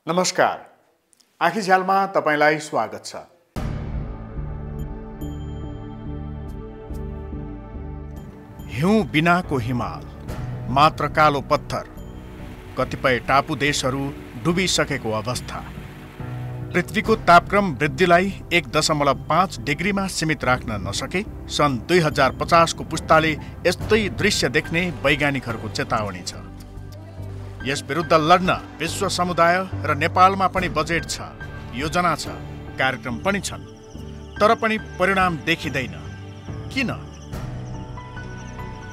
नमस्कार, आँखी झ्यालमा तपाईलाई स्वागत छ। हिउँ बिनाको हिमाल, मात्र कालो पत्थर, कतिपय टापु देशहरू डुबिसकेको अवस्था, पृथ्वीको तापक्रम वृद्धिलाई 1.5 डिग्रीमा सीमित राख्न नसके सन् 2050 को पुस्ताले यस्तै दृश्य देख्ने वैज्ञानिकहरूको चेतावनी छ। यस विरुद्ध लड्न विश्व समुदाय र नेपालमा पनि बजेट छ, योजना छ, कार्यक्रम पनि छन्, तर पनि परिणाम देखिँदैन। किन?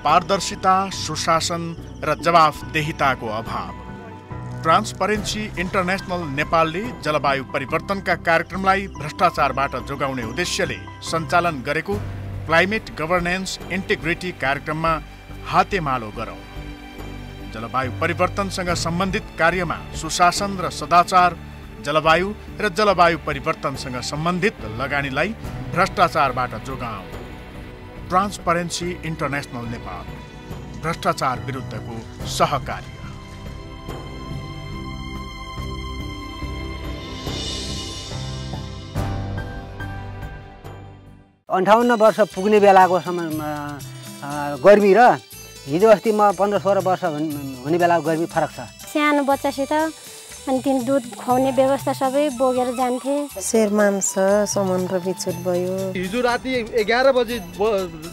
पारदर्शिता, सुशासन र जवाफदेहिताको अभाव। ट्रान्सपरेन्सी इन्टरनेशनल नेपालले जलवायु परिवर्तनका कार्यक्रमलाई भ्रष्टाचारबाट जोगाउने उद्देश्यले सञ्चालन गरेको क्लाइमेट गभर्नेन्स इन्टिग्रिटी कार्यक्रममा हातेमालो गरौँ। जलवायु परिवर्तनसँग सम्बन्धित कार्यमा सुशासन र सदाचार, जलवायु र जलवायु परिवर्तनसँग सम्बन्धित लगानीलाई भ्रष्टाचारबाट जोगाउँ। ट्रान्सपरेन्सी इन्टरनेशनल नेपाल, भ्रष्टाचार विरुद्धको सहकार्य। अन्ठाउन्न वर्ष पुग्ने बेलाको गर्मी र हिजो अस्ति म 15-16 वर्ष हुने बेला गर्मी फरक छ। सानो बच्चासित अनि तिन दुध खुवाउने व्यवस्था सबै बोकेर जान्थे। शेर मांस सामान र बिछुट भयो। हिजो राति 11 बजे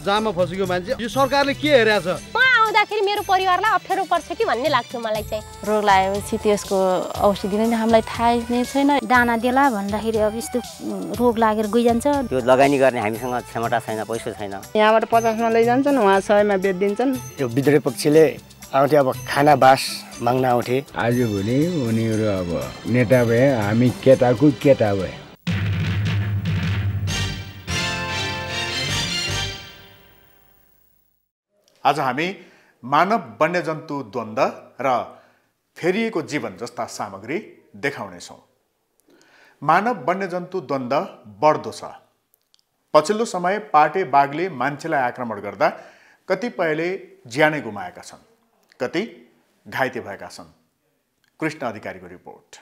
जाममा फसेको मान्छे यो सरकारले के हेरेको छ? म आउँदाखेरि मेरो परिवारलाई अप्ठ्यारो पर्छ कि भन्ने लाग्थ्यो मलाई चाहिँ। रोग लागेपछि त्यसको औषधि नै हामीलाई थाहै नै छैन। दाना देला भन्दाखेरि अब यस्तो रोग लागेर गइजान्छ। त्यो लगानी गर्ने हामीसँग क्षमता छैन, पैसा छैन। यहाँबाट 50 मा लैजान्छन्, वहाँ 100 मा बेच्दिन्छन्। यो विद्रोही पक्षले आउँथे, अब खाना बास माग्न आउँथे। आजभोलि उनीहरू अब नेता भए, हामी केटाको केटा भए। आज हामी मानव वन्यजन्तु द्वन्द्व र फेरिएको जीवन जस्ता सामग्री देखाउनेछौँ। मानव वन्यजन्तु द्वन्द्व बढ्दो छ। पछिल्लो समय पाटे बाघले मान्छेलाई आक्रमण गर्दा कतिपयले ज्यानै गुमाएका छन्, कति घाइते भएका छन्। कृष्ण अधिकारीको रिपोर्ट। ।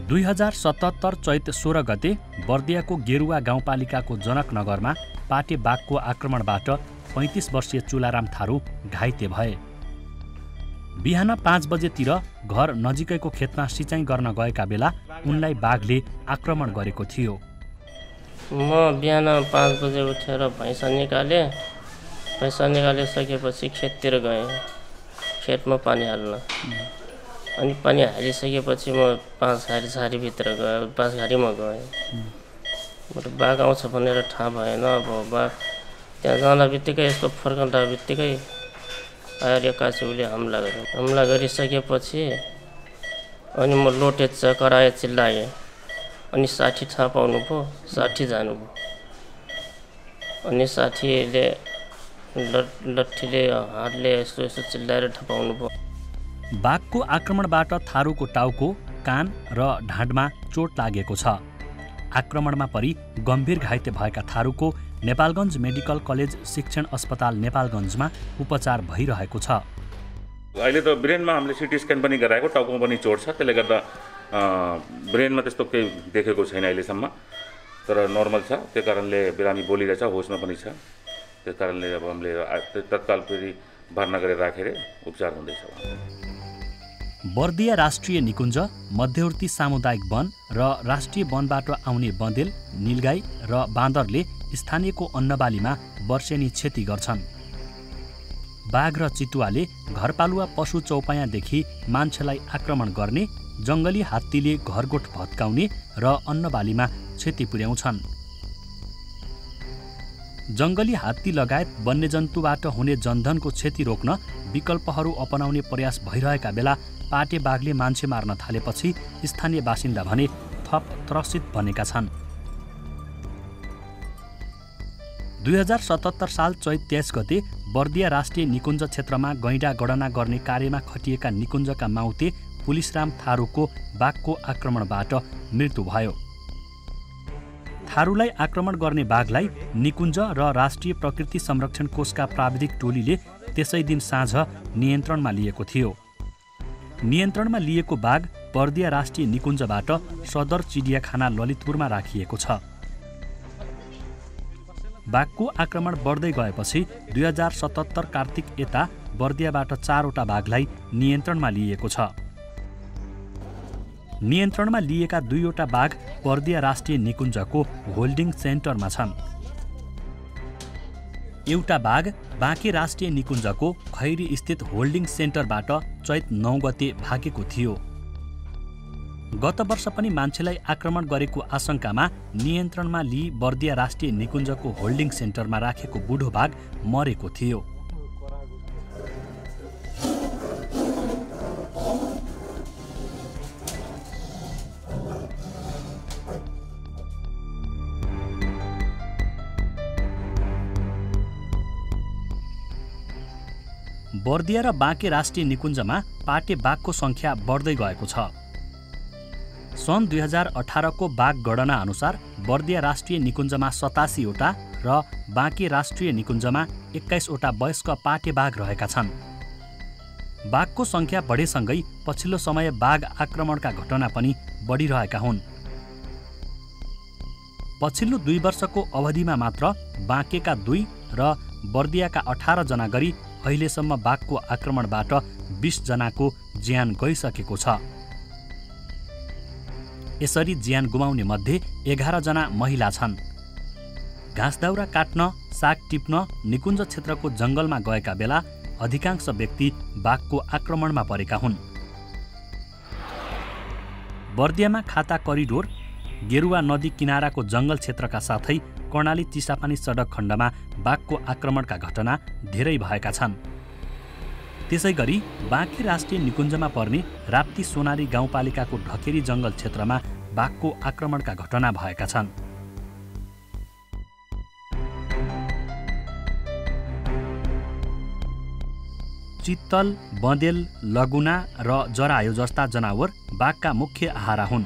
2077 चैत 16 गते बर्दियाको गेरुवा गाउँपालिकाको जनकनगरमा पाटे बाघको आक्रमणबाट 35 वर्षीय चुलाराम थारू घाइते भए। बिहान 5 बजेतिर घर नजिकैको खेतमा सिँचाइ गर्न गएका बेला उनलाई बाघले आक्रमण गरेको थियो। म बिहान 5 बजे उठेर भैँसा निकालेँ। भैँसा निकालिसकेपछि खेततिर गएँ, खेतमा पानी हाल्न। अनि पानी हालिसकेपछि म बाँसघारीभित्र गएँ, बाँसघारीमा गएँ। मेरो बाघ आउँछ भनेर थाहा भएन। अब बाघ त्यहाँ जाँदा बित्तिकै यस्तो फर्कँदा बित्तिकै आएर एक्कासिउले हमला गर्यो। हमला गरिसकेपछि अनि म लोटे कराए चिल्लाएँ। अनि साठी थाहा पाउनु भयो, 60 जानुभयो। अनि साथीले लट्ठीले हातले यस्तो यस्तो चिल्लाएर थाहा पाउनु भयो। बाघको आक्रमणबाट थारूको टाउको, कान र ढाडमा चोट लागेको छ। आक्रमणमा परि गम्भीर घाइते भएका थारूको नेपालगञ्ज मेडिकल कलेज शिक्षण अस्पताल नेपालगञ्जमा उपचार भइरहेको छ। अहिले त ब्रेनमा हामीले सिटी स्क्यान पनि गराएको, टाउकोमा पनि चोट छ। त्यसले गर्दा ब्रेनमा त्यस्तो केही देखेको छैन अहिलेसम्म, तर नर्मल छ। त्यो कारणले बिरामी बोलिरहेछ, होसमा पनि छ। त्यस कारणले अब हामीले तत्काल फेरि भर्ना गरेर राखेर उपचार हुँदैछ। बर्दिया राष्ट्रिय निकुञ्ज, मध्यवर्ती सामुदायिक वन र राष्ट्रिय वनबाट आउने बँदेल, नीलगाई र बाँदरले स्थानीयको अन्नबालीमा वर्षेनी क्षति गर्छन्। बाघ र चितुवाले घरपालुवा पशु चौपायाँदेखि मान्छेलाई आक्रमण गर्ने, जङ्गली हात्तीले घरगोठ भत्काउने र अन्नबालीमा क्षति पुर्याउँछन्। जङ्गली हात्ती लगायत वन्यजन्तुबाट हुने जनधनको क्षति रोक्न विकल्पहरू अपनाउने प्रयास भइरहेका बेला पाटे बाघले मान्छे मार्न थालेपछि स्थानीय बासिन्दा भने थप त्रसित बनेका छन्। 2077 साल चैत 23 गते बर्दिया राष्ट्रिय निकुञ्ज क्षेत्रमा गैँडा गणना गर्ने कार्यमा खटिएका निकुञ्जका माउते पुलिसराम थारूको बाघको आक्रमणबाट मृत्यु भयो। थारूलाई आक्रमण गर्ने बाघलाई निकुञ्ज र राष्ट्रिय प्रकृति संरक्षण कोषका प्राविधिक टोलीले त्यसै दिन साँझ नियन्त्रणमा लिएको थियो। नियन्त्रणमा लिएको बाघ बर्दिया राष्ट्रिय निकुञ्जबाट सदर चिडियाखाना ललितपुरमा राखिएको छ। बाघको आक्रमण बढ्दै गएपछि 2077 कार्तिक यता बर्दियाबाट 4वटा बाघलाई नियन्त्रणमा लिएको छ। नियन्त्रणमा लिएका 2वटा बाघ बर्दिया राष्ट्रिय निकुञ्जको होल्डिङ सेन्टरमा छन्। एउटा बाघ बाँके राष्ट्रिय निकुञ्जको खैरी स्थित होल्डिङ सेन्टरबाट चैत 9 गते भागेको थियो। गत वर्ष पनि मान्छेलाई आक्रमण गरेको आशंकामा नियन्त्रणमा लिई बर्दिया राष्ट्रिय निकुञ्जको होल्डिङ सेन्टरमा राखेको बुढो बाघ मरेको थियो। बर्दिया र बाँके राष्ट्रिय निकुञ्जमा पाटे बाघको सङ्ख्या बढ्दै गएको छ। सन् 2018 को बाघ गणना अनुसार बर्दिया राष्ट्रिय निकुञ्जमा 87 वटा र बाँके राष्ट्रिय निकुञ्जमा 21 वटा वयस्क पाटे बाघ रहेका छन्। बाघको सङ्ख्या बढेसँगै पछिल्लो समय बाघ आक्रमणका घटना पनि बढिरहेका हुन्। पछिल्लो 2 वर्षको अवधिमा मात्र बाँकेका 2 र बर्दियाका 18 जना गरी अहिलेसम्म बाघको आक्रमणबाट 20 जनाको ज्यान गइसकेको छ। यसरी ज्यान गुमाउने मध्ये 11 जना महिला छन्। घाँसदाउरा काट्न, साग टिप्न निकुञ्ज क्षेत्रको जङ्गलमा गएका बेला अधिकांश व्यक्ति बाघको आक्रमणमा परेका हुन्। बर्दियामा खाता करिडोर, गेरुवा नदी किनाराको जङ्गल क्षेत्रका साथै कर्णाली चिसापानी सडक खण्डमा बाघको आक्रमणका घटना धेरै भएका छन्। त्यसैगरी बाँके राष्ट्रिय निकुञ्जमा पर्ने राप्ती सोनारी गाउँपालिकाको ढकेरी जङ्गल क्षेत्रमा बाघको आक्रमणका घटना भएका छन्। चित्तल, बँदेल, लगुना र जरायो जस्ता जनावर बाघका मुख्य आहारा हुन्।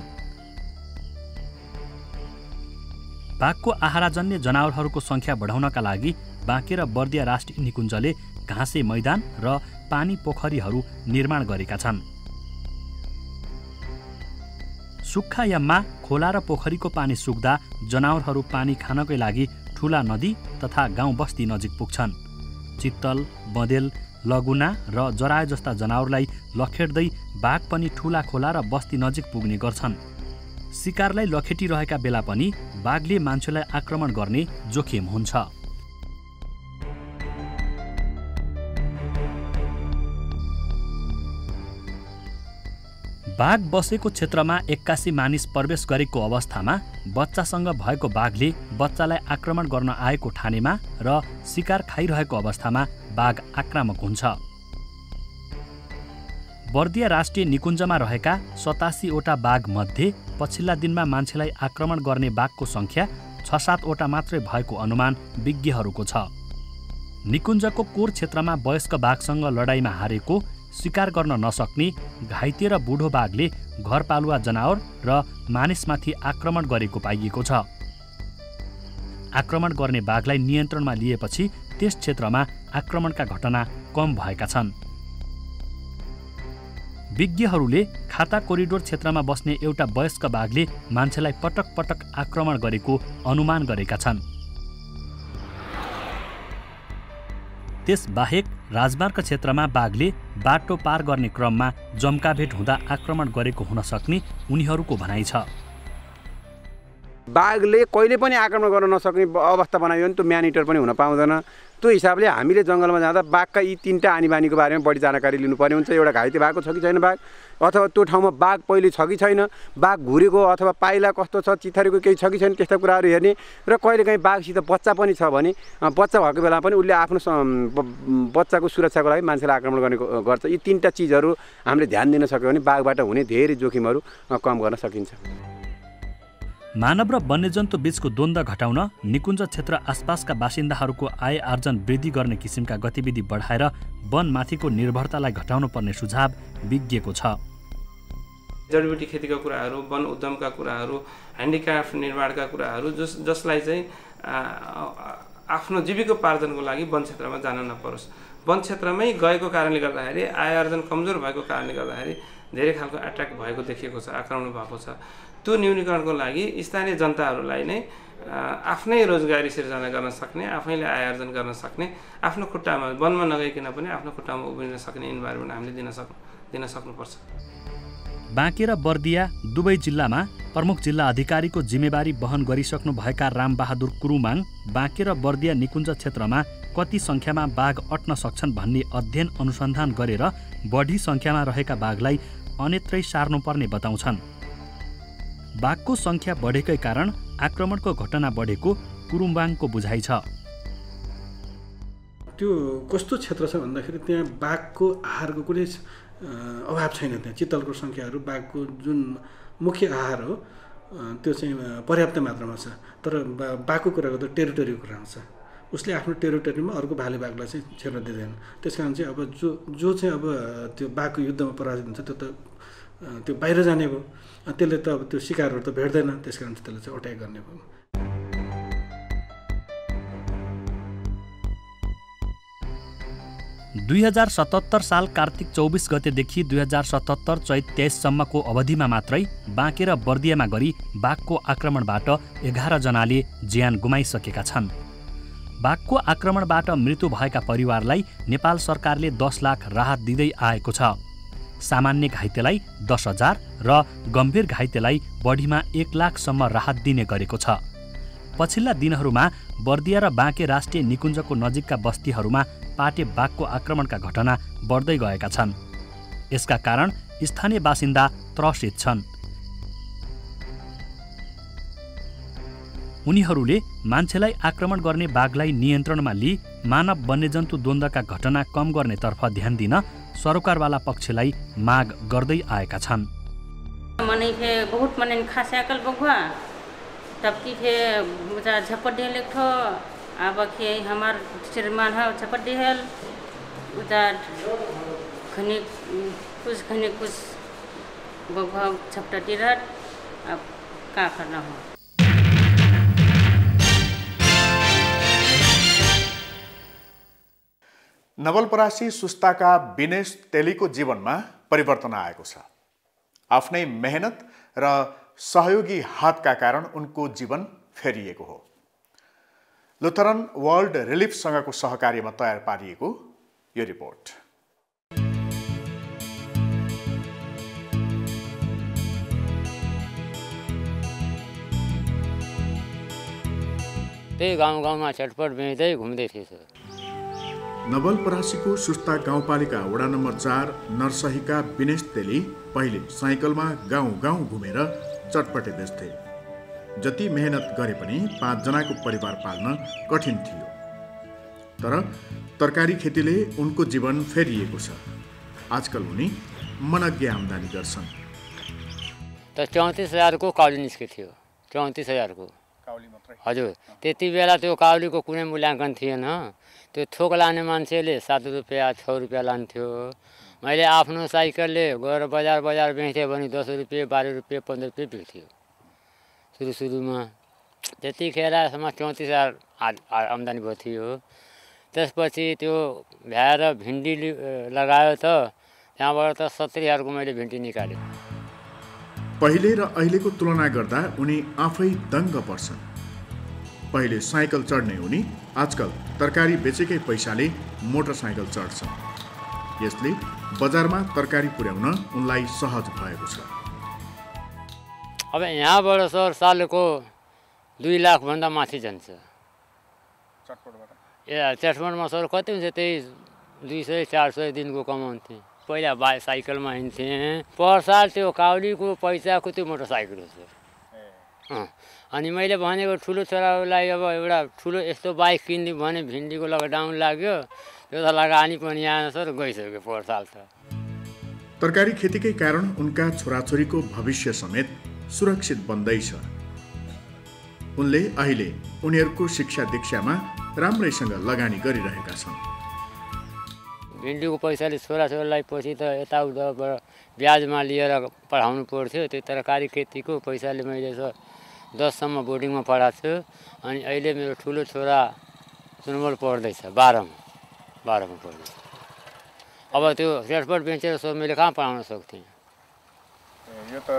बाघको आहाराजन्य जनावरहरूको सङ्ख्या बढाउनका लागि बाँके र बर्दिया राष्ट्रिय निकुञ्जले घाँसे मैदान र पानी पोखरीहरू निर्माण गरेका छन्। सुक्खा याममा खोला र पोखरीको पानी सुक्दा जनावरहरू पानी खानकै लागि ठूला नदी तथा गाउँ बस्ती नजिक पुग्छन्। चित्तल, बँदेल, लगुना र जरायो जस्ता जनावरलाई लखेट्दै बाघ पनि ठूला खोला र बस्ती नजिक पुग्ने गर्छन्। शिकारलाई लखेटिरहेका बेला पनि बाघले मान्छेलाई आक्रमण गर्ने जोखिम हुन्छ। बाघ बसेको क्षेत्रमा 81 मानिस प्रवेश गरेको अवस्थामा बच्चासँग भएको बाघले बच्चालाई आक्रमण गर्न आएको ठानेमा र शिकार खाइरहेको अवस्थामा बाघ आक्रामक हुन्छ। बर्दिया राष्ट्रिय निकुञ्जमा रहेका 87 वटा बाघ मध्ये पछिल्ला दिनमा मान्छेलाई आक्रमण गर्ने बाघको सङ्ख्या 6-7 वटा मात्रै भएको अनुमान विज्ञहरूको छ। निकुञ्जको कोर क्षेत्रमा वयस्क बाघसँग लडाईँमा हारेको, शिकार गर्न नसक्ने, घाइते र बुढो बाघले घरपालुवा जनावर र मानिसमाथि आक्रमण गरेको पाइएको छ। आक्रमण गर्ने बाघलाई नियन्त्रणमा लिएपछि त्यस क्षेत्रमा आक्रमणका घटना कम भएका छन्। विज्ञहरूले खाता कोरिडोर क्षेत्रमा बस्ने एउटा वयस्क बाघले मान्छेलाई पटक पटक आक्रमण गरेको अनुमान गरेका छन्। त्यसबाहेक राजमार्ग क्षेत्रमा बाघले बाटो पार गर्ने क्रममा जम्काभेट हुँदा आक्रमण गरेको हुन सक्ने उनीहरूको भनाइ छ। बाघले कहिले पनि आक्रमण गर्न नसक्ने अवस्था बनायो भने त्यो म्यानिटर पनि हुन पाउँदैन। त्यो हिसाबले हामीले जङ्गलमा जाँदा बाघका यी 3टा आनी बानीको बारेमा बढी जानकारी लिनुपर्ने हुन्छ। एउटा घाइते भएको छ कि छैन बाघ, अथवा त्यो ठाउँमा बाघ पहिले छ कि छैन, बाघ घुरेको अथवा पाइला कस्तो छ, चिथारीको केही छ कि छैन, त्यस्ता कुराहरू हेर्ने। र कहिलेकाहीँ बाघसित बच्चा पनि छ भने बच्चा भएको बेला पनि उसले आफ्नो बच्चाको सुरक्षाको लागि मान्छेलाई आक्रमण गर्ने गर्छ। यी 3टा चिजहरू हामीले ध्यान दिन सक्यो भने बाघबाट हुने धेरै जोखिमहरू कम गर्न सकिन्छ। मानव र वन्यजन्तु बीचको द्वन्द्व घटाउन निकुञ्ज क्षेत्र आसपासका बासिन्दाहरूको आय आर्जन वृद्धि गर्ने किसिमका गतिविधि बढाएर वनमाथिको निर्भरतालाई घटाउनु पर्ने सुझाव विज्ञको छ। जडीबुटी खेतीका कुराहरू, वन उद्यमका कुराहरू, ह्यान्डिक्राफ्ट निर्माणका कुराहरू जसलाई चाहिँ आफ्नो जीविकोपार्जनको लागि वन क्षेत्रमा जान नपरोस्। वन क्षेत्रमै गएको कारणले गर्दाखेरि आय आर्जन कमजोर भएको कारणले गर्दाखेरि धेरै खालको एट्र्याक्ट भएको देखिएको छ, आक्रमण भएको छ। त्यो न्यूनीकरणको लागि स्थानीय जनताहरूलाई नै आफ्नै रोजगारी सिर्जना गर्न सक्ने, आफैले आय आर्जन गर्न सक्ने, आफ्नो खुट्टामा वनमा नगइकन पनि आफ्नो खुट्टामा उभिन सक्ने इन्भाइरोमेन्ट हामीले दिन सक्नुपर्छ। बाँके र बर्दिया दुवै जिल्लामा प्रमुख जिल्ला अधिकारीको जिम्मेवारी वहन गरिसक्नु भएका रामबहादुर कुरुमाङ बाँके र बर्दिया निकुञ्ज क्षेत्रमा कति सङ्ख्यामा बाघ अट्न सक्छन् भन्ने अध्ययन अनुसन्धान गरेर बढी सङ्ख्यामा रहेका बाघलाई अन्यत्रै सार्नुपर्ने बताउँछन्। बाघको सङ्ख्या बढेकै कारण आक्रमणको घटना बढेको कुरुम्बाङको बुझाइ छ। त्यो कस्तो क्षेत्र छ भन्दाखेरि त्यहाँ बाघको आहारको कुनै अभाव छैन। त्यहाँ चितलको सङ्ख्याहरू बाघको जुन मुख्य आहार हो त्यो चाहिँ पर्याप्त मात्रामा छ। तर बाघको कुरा गर्दा टेरिटोरीको कुरा आउँछ। उसले आफ्नो टेरिटोरीमा अर्को भाले बाघलाई चाहिँ छेर्न दिँदैन। त्यस कारण चाहिँ अब जो चाहिँ अब त्यो बाघको युद्धमा पराजित हुन्छ त्यो बाहिर जाने भयो। त्यसले त अब त्यो शिकारहरू त भेट्दैन, त्यस कारण चाहिँ त्यसले चाहिँ अट्याक गर्ने भयो। 2077 साल कार्तिक 24 गतेदेखि 2077 चैत 23 सम्मको अवधिमा मात्रै बाँके र बर्दियामा गरी बाघको आक्रमणबाट 11 जनाले ज्यान गुमाइसकेका छन्। बाघको आक्रमणबाट मृत्यु भएका परिवारलाई नेपाल सरकारले 10 लाख राहत दिँदै आएको छ। सामान्य घाइतेलाई 10,000 र गम्भीर घाइतेलाई बढीमा 1 लाखसम्म राहत दिने गरेको छ। पछिल्ला दिनहरूमा बर्दिया र बाँके राष्ट्रिय निकुञ्जको नजिकका बस्तीहरूमा पाटे बाघको आक्रमणका घटना बढ्दै गएका छन्। यसका कारण स्थानीय बासिन्दा त्रसित छन्। उनीहरूले मान्छेलाई आक्रमण गर्ने बाघलाई नियन्त्रणमा लिई मानव वन्यजन्तु द्वन्द्वका घटना कम गर्नेतर्फ ध्यान दिन सरकारवाला पक्षलाई माग गर्दै आएका छन्। मनै फे बहुत मनै खास्याकल बगुआ तब की फे झपट ढेल ठो अब के हमार श्रीमान है झपट ढेल उधर खने कुछ बगुआ झपटा ढेल। अब क्या करना हो। नवलपरासी सुस्ताका विनेश तेलीको जीवनमा परिवर्तन आएको छ। आफ्नै मेहनत र सहयोगी हातका कारण उनको जीवन फेरिएको हो। लुथरन वर्ल्ड रिलिफसँगको सहकार्यमा तयार पारिएको यो रिपोर्ट। त्यही गाउँमा चटपट बेच्दै घुम्दै थिए सर। नवलपरासीको सुस्ता गाउँपालिका वडा नम्बर 4 नरसहीका विनेश तेली पहिले साइकलमा गाउँ गाउँ घुमेर चटपटे बेच्थे। जति मेहनत गरे पनि 5 जनाको परिवार पाल्न कठिन थियो। तर तरकारी खेतीले उनको जीवन फेरिएको छ। आजकल उनी मनग्गे आम्दानी गर्छन्। त 34,000 को काउली निस्के थियो। 34,000 को काउली मात्रै। हजुर, त्यति बेला त्यो काउलीको कुनै मूल्याङ्कन थिएन। त्यो थोक लाने मान्छेले 7 रुपियाँ 6 रुपियाँ लान्थ्यो। मैले आफ्नो साइकलले गएर बजार बेच्थेँ भने 10 रुपियाँ 12 रुपियाँ 15 रुपियाँ बिक्थ्यो सुरुमा। त्यतिखेरसम्म 34,000 आम्दानी भएको थियो। त्यसपछि त्यो भ्याएर भिन्डी लगायो त त्यहाँबाट त 70,000 को मैले भिन्डी निकालेँ। पहिले र अहिलेको तुलना गर्दा उनी आफै दङ्ग पर्छन्। पहिले साइकल चढ्ने उनी आजकल तरकारी बेचेकै पैसाले मोटरसाइकल चढ्छन्। यसले बजारमा तरकारी पुर्याउन उनलाई सहज भएको छ। अब यहाँबाट सर सालको 2 लाख भन्दा माथि जान्छ। चटपटमा सर कति हुन्छ त्यही 200-400 दिनको कमाउँथे। पहिला साइकलमा हिँड्थेँ। पर साल त्यो काउलीको पैसाको त्यो मोटरसाइकल हो सर। अनि मैले भनेको ठुलो छोरालाई अब एउटा ठुलो यस्तो बाइक किनिदिउँ भने भिन्डीको लकडाउन लाग्यो। त्यो त लगानी पनि आएन सर, गइसक्यो पोहोर साल त। तरकारी खेतीकै कारण उनका छोराछोरीको भविष्य समेत सुरक्षित बन्दैछ। उनले अहिले उनीहरूको शिक्षा दीक्षामा राम्रैसँग लगानी गरिरहेका छन्। भिन्डीको पैसाले छोराछोरीलाई पछि त यताउताबाट ब्याजमा लिएर पढाउनु पर्थ्यो। त्यो तरकारी खेतीको पैसाले मैले 10सम्म बोर्डिङमा पढाएको छु। अनि अहिले मेरो ठुलो छोरा सुनवल पढ्दैछ 12मा पढ्दैछ। अब त्यो रेडबर्ड बेचेर मैले कहाँ पढाउन सक्थेँ। यो त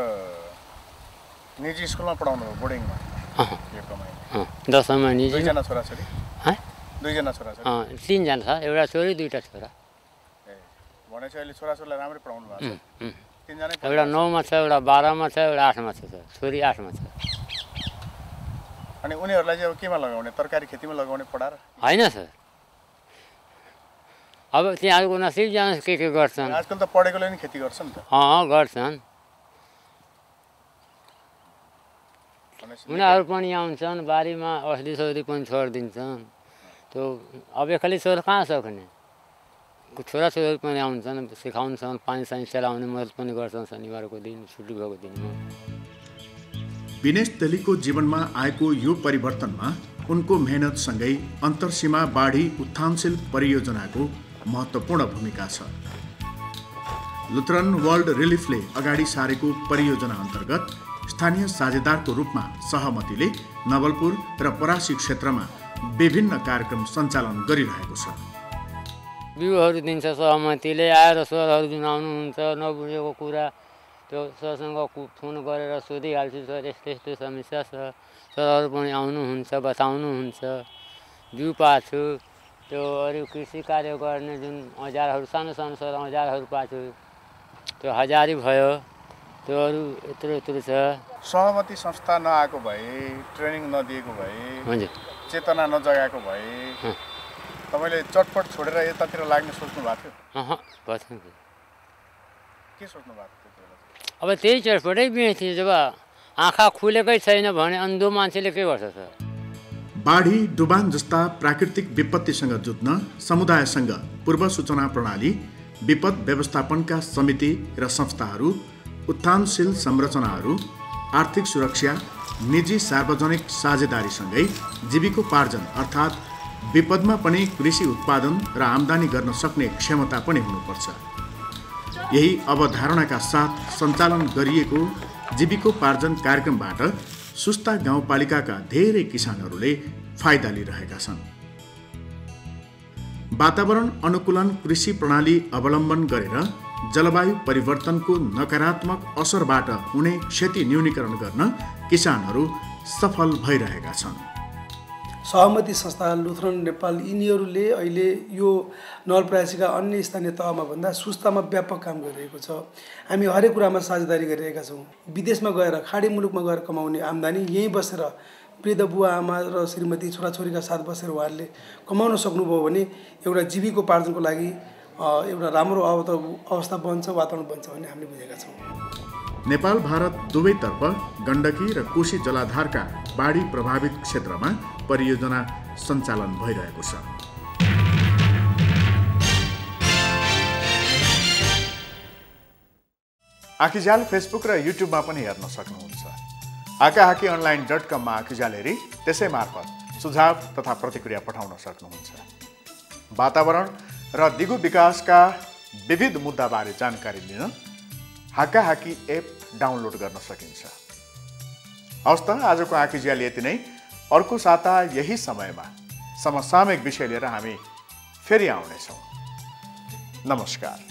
निजी स्कुलमा पढाउनु हो बोर्डिङमा? यो कमाइ 10मा निजी। 2जना छोराछोरी? 2जना छोराछोरी? 3जना छ, एउटा छोरी 2टा छोरा। भनेपछि अहिले छोराछोरीलाई राम्रै पढाउनु भएको छ? 3जनै? एउटा 9मा छ, एउटा 12मा छ, एउटा 8मा छ। छोरी 8मा छ। अनि उनीहरूलाई चाहिँ अब केमा लगाउने? तरकारी खेतीमा लगाउने पढाएर? होइन सर, अब त्यहाँको नसिब जानुहोस् के गर्छन्। आजकल त पढेकोले नि खेती गर्छ नि त? गर्छन्। उनीहरू पनि आउँछन् बारीमा औषधी सौधी पनि छोडिदिन्छन्। त्यो अब एक्लै छोरा कहाँ सक्ने। छोराछोरीहरू पनि आउँछन्, सिकाउँछन्, पानी सानी चलाउने मद्दत पनि गर्छन् शनिबारको दिन, छुट्टी भएको दिनमा। विनेश तेलीको जीवनमा आएको यो परिवर्तनमा उनको मेहनतसँगै अन्तरसीमा बाढी उत्थानशील परियोजनाको महत्त्वपूर्ण भूमिका छ। लुथरन वर्ल्ड रिलिफले अगाडि सारेको परियोजना अन्तर्गत स्थानीय साझेदारको रूपमा सहमतिले नवलपुर र परासी क्षेत्रमा विभिन्न कार्यक्रम सञ्चालन गरिरहेको छ। बिउहरू दिन्छ सहमतिले, आएर सरहरू जुन आउनुहुन्छ नबुझेको कुरा त्यो सरसँग फोन गरेर सोधिहाल्छु, सर यस्तो यस्तो समस्या छ, सरहरू पनि आउनुहुन्छ बताउनुहुन्छ। बिउ पाएको छु, त्यो अरू कृषि कार्य गर्ने जुन औजारहरू सानो सानो औजारहरू पाएको छु, त्यो हजारी भयो। त्यो अरू यत्रो छ। सहमति संस्था नआएको भए, ट्रेनिङ नदिएको भए, चेतना नजगाएको भए तपाईँले चटपट छोडेर यतातिर लाग्ने सोच्नु भएको थियो? के सोच्नु भएको थियो? अब त्यही चटपटै बिहे जब आँखा खुलेकै छैन भने अन्धो मान्छेले के गर्छ सर? बाढी डुबान जस्ता प्राकृतिक विपत्तिसँग जुझ्न समुदायसँग पूर्व सूचना प्रणाली, विपद व्यवस्थापनका समिति र संस्थाहरू, उत्थानशील संरचनाहरू, आर्थिक सुरक्षा, निजी सार्वजनिक साझेदारीसँगै जीविकोपार्जन अर्थात् विपदमा पनि कृषि उत्पादन र आम्दानी गर्न सक्ने क्षमता पनि हुनुपर्छ। यही अवधारणाका साथ सञ्चालन गरिएको जीविकोपार्जन कार्यक्रमबाट सुस्ता गाउँपालिकाका धेरै किसानहरूले फाइदा लिइरहेका छन्। वातावरण अनुकूलन कृषि प्रणाली अवलम्बन गरेर जलवायु परिवर्तनको नकारात्मक असरबाट हुने क्षति न्यूनीकरण गर्न किसानहरू सफल भइरहेका छन्। सहमति संस्था लुथरन नेपाल यिनीहरूले अहिले यो नवलपरासीका अन्य स्थानीय तहमा भन्दा सुस्तामा व्यापक काम गरिरहेको छ। हामी हरेक कुरामा साझेदारी गरिरहेका छौँ। विदेशमा गएर खाडी मुलुकमा गएर कमाउने आम्दानी यहीँ बसेर वृद्ध बुवा आमा र श्रीमती छोराछोरीका साथ बसेर उहाँहरूले कमाउन सक्नुभयो भने एउटा जीविकोपार्जनको लागि एउटा राम्रो अवस्था बन्छ, वातावरण बन्छ भन्ने हामीले बुझेका छौँ। नेपाल भारत दुवैतर्फ गण्डकी र कोशी जलाधारका बाढी प्रभावित क्षेत्रमा परियोजना सञ्चालन भइरहेको छ। आँखीजाल फेसबुक र युट्युबमा पनि हेर्न सक्नुहुन्छ। आकाहाकीअनलाइन.com मा आँखीजाल हेरी त्यसै मार्फत सुझाव तथा प्रतिक्रिया पठाउन सक्नुहुन्छ। वातावरण र दिगो विकासका विविध मुद्दाबारे जानकारी लिन हाकाहाकी एप डाउनलोड गर्न सकिन्छ। हवस् त आजको आँखीजाल यति नै। अर्को साता यही समयमा समसामयिक विषय लिएर हामी फेरि आउनेछौँ। नमस्कार।